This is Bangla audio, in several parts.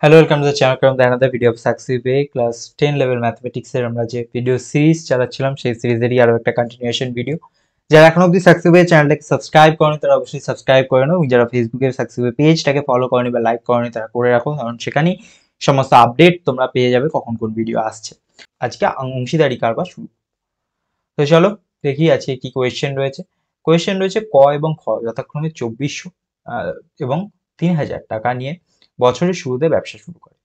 Hello, welcome to the channel from another video of Saxi Bay class 10 level mathematics এর আমরা যে ভিডিও সিরিজ চালাচ্ছিলাম সেই সিরিজেরই আরো একটা কন্টিনিউয়েশন ভিডিও। যারা এখনো অবধি সাকসি বে চ্যানেলটাকে সাবস্ক্রাইব করেনি তারা অবশ্যই সাবস্ক্রাইব করে নাও, এবং যারা ফেসবুকের সাকসি বে পেজটাকে ফলো করেনি বা লাইক করেনি তারা করে রাখো, কারণ সেখানেই সমস্ত আপডেট তোমরা পেয়ে যাবে কখন কোন ভিডিও আসছে। আজকে অংশীদারি কারবার শুরু। তো চলো দেখি আছে কি কোয়েশ্চেন রয়েছে। কোয়েশ্চেন রয়েছে ক এবং খ যথাক্রমে 2400 এবং 3000 টাকা নিয়ে বছরের শুরুতে ব্যবসা শুরু করে।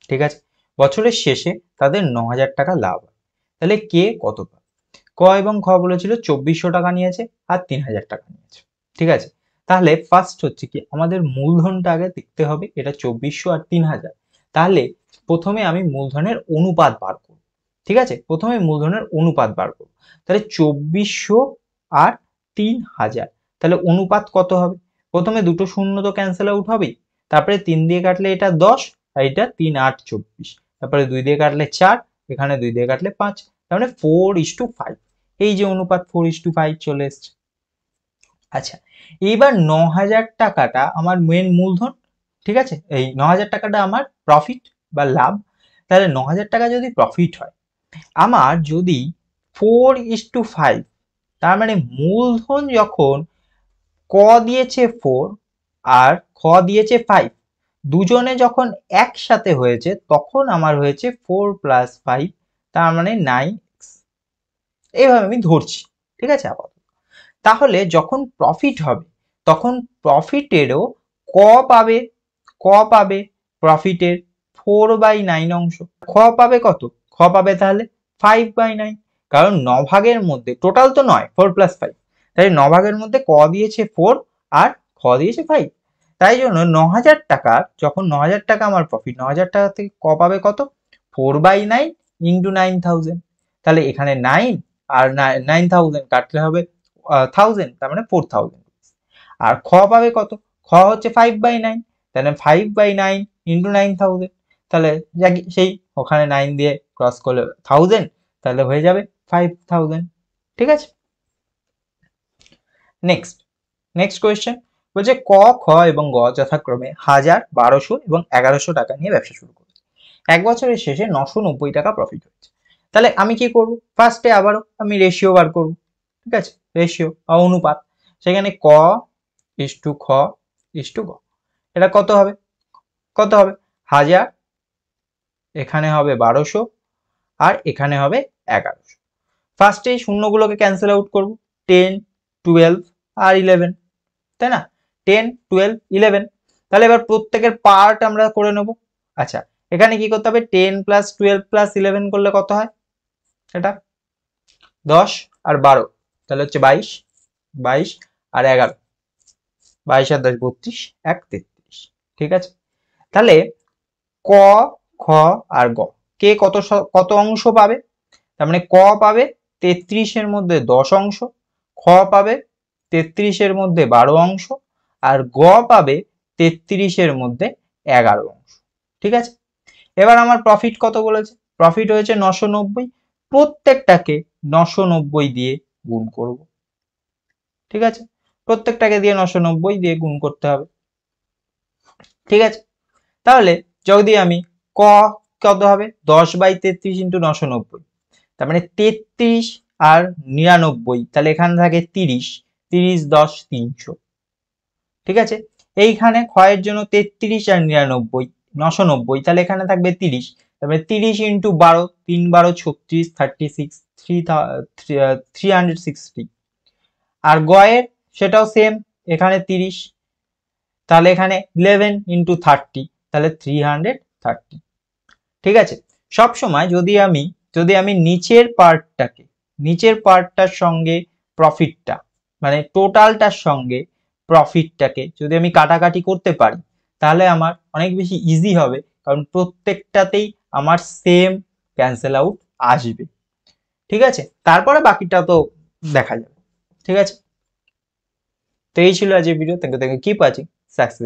ঠিক আছে, বছরের শেষে তাদের 9000 টাকা লাভ হয়, তাহলে কে কত পায়? ক এবং খ বলেছিল 2400 টাকা নিয়েছে আর 3000 টাকা নিয়েছে। ঠিক আছে, তাহলে ফার্স্ট হচ্ছে কি আমাদের মূলধনটা আগে দেখতে হবে, এটা 2400 আর 3000। তাহলে প্রথমে আমি মূলধনের অনুপাত বার করব। ঠিক আছে, প্রথমে মূলধনের অনুপাত বার করব। তাহলে 2400 আর 3000, তাহলে অনুপাত কত হবে? প্রথমে দুটো শূন্য তো ক্যান্সেল আউট হবেই, তারপরে 3 দিয়ে কাটলে এটা 10 আর এটা 3 8 24, তারপরে 2 দিয়ে কাটলে 4, এখানে 2 দিয়ে কাটলে 5, তার মানে 4:5। এই যে অনুপাত 4:5 চলে এসছে। আচ্ছা, এইবার 9000 টাকাটা আমার মেন মূলধন। ঠিক আছে, এই 9000 টাকাটা আমার প্রফিট বা লাভ। তাহলে 9000 টাকা যদি প্রফিট হয়, আমার যদি 4:5, তার মানে মূলধন যখন ক দিয়েছে 4 আর খ দিয়েছে 5, দুজনে যখন একসাথে হয়েছে তখন আমার হয়েছে 4 + 5, তার মানে 9x। এইভাবে আমি ধরছি। ঠিক আছে, আপাতত তাহলে যখন প্রফিট হবে তখন প্রফিটেরও ক পাবে, প্রফিটের 4/9 অংশ। খ পাবে কত? খ পাবে তাহলে 5/9, কারণ 9 ভাগের মধ্যে টোটাল তো 9, 4 + 5, তাই 9 ভাগের মধ্যে ক দিয়েছে 4 আর খ দিয়েছে 5। তাই জন্য 9000 টাকা, যখন 9000 টাকা আমার প্রফিট, 9000 টাকা থেকে ক পাবে কত? 4/9 × 9000। তাহলে এখানে 9 আর 9000 কাটলে হবে 1000, তার মানে 4000। আর খ পাবে কত? খ হচ্ছে 5/9, তাহলে 5/9 × 9000, তাহলে সেই ওখানে 9 দিয়ে ক্রস করলে 1000, তাহলে হয়ে যাবে 5000। ঠিক আছে, নেক্সট কোয়েশ্চেন বলছে ক, খ এবং গ যথাক্রমে 1000, 1200 এবং 1100 টাকা নিয়ে ব্যবসা শুরু করেছে। এক বছরের শেষে 990 টাকা প্রফিট হয়েছে। তাহলে আমি কি করব? ফার্স্টে আবারও আমি রেশিও বার করব। ঠিক আছে, রেশিও বা অনুপাত, সেখানে ক = খ = গ। এটা কত হবে? 1000, এখানে হবে 1200 আর এখানে হবে 1100। ফার্স্টে এই শূন্যগুলোকে ক্যান্সেল আউট করব, 10, 12 আর 11, তাই না? 10, 12, 11। তাহলে এবার প্রত্যেকের পার্ট আমরা করে নেব। আচ্ছা, এখানে কি করতে হবে? 10 + 12 + 11 করলে কত হয়? এটা 10 আর 12, তাহলে হচ্ছে 22, 22 আর 11, 22 আর 10 32, 1 33। ঠিক আছে, তাহলে ক, খ আর গ কে কত অংশ পাবে? তার মানে ক পাবে 33 এর মধ্যে 10 অংশ, খ পাবে 33 এর মধ্যে 12 অংশ, আর গ পাবে 33 এর মধ্যে 11 অংশ। ঠিক আছে, এবার আমার প্রফিট কত বলেছে? প্রফিট হয়েছে 990, প্রত্যেকটাকে 990 দিয়ে গুণ করব। ঠিক আছে, প্রত্যেকটাকে দিয়ে 990 দিয়ে গুণ করতে হবে। ঠিক আছে, তাহলে যদি আমি ক কত হবে? 10/33 × 990, তার মানে 33 আর 99, তাহলে এখানে থাকে 30, 30 10 300। ঠিক আছে, এইখানে ক্ষয়ের জন্য 33 আর 99 990, তাহলে এখানে থাকবে 30, তারপরে 30 × 12, 3 12 36, 36 360। আর গয়ের সেটাও সেম, এখানে 30, তাহলে এখানে 11 × 30, তাহলে 330। ঠিক আছে, সব সময় যদি আমি নিচের পার্টটার সঙ্গে প্রফিটটা, মানে টোটালটার সঙ্গে প্রফিটটাকে যদি আমি কাটাকাটি করতে পারি, তাহলে আমার অনেক বেশি ইজি হবে, কারণ প্রত্যেকটাতেই আমার সেম ক্যান্সেল আউট আসবে। ঠিক আছে, তারপরে বাকিটা তো দেখা যাবে। ঠিক আছে, তো এই ছিল আজকের video. Thank you, keep watching success.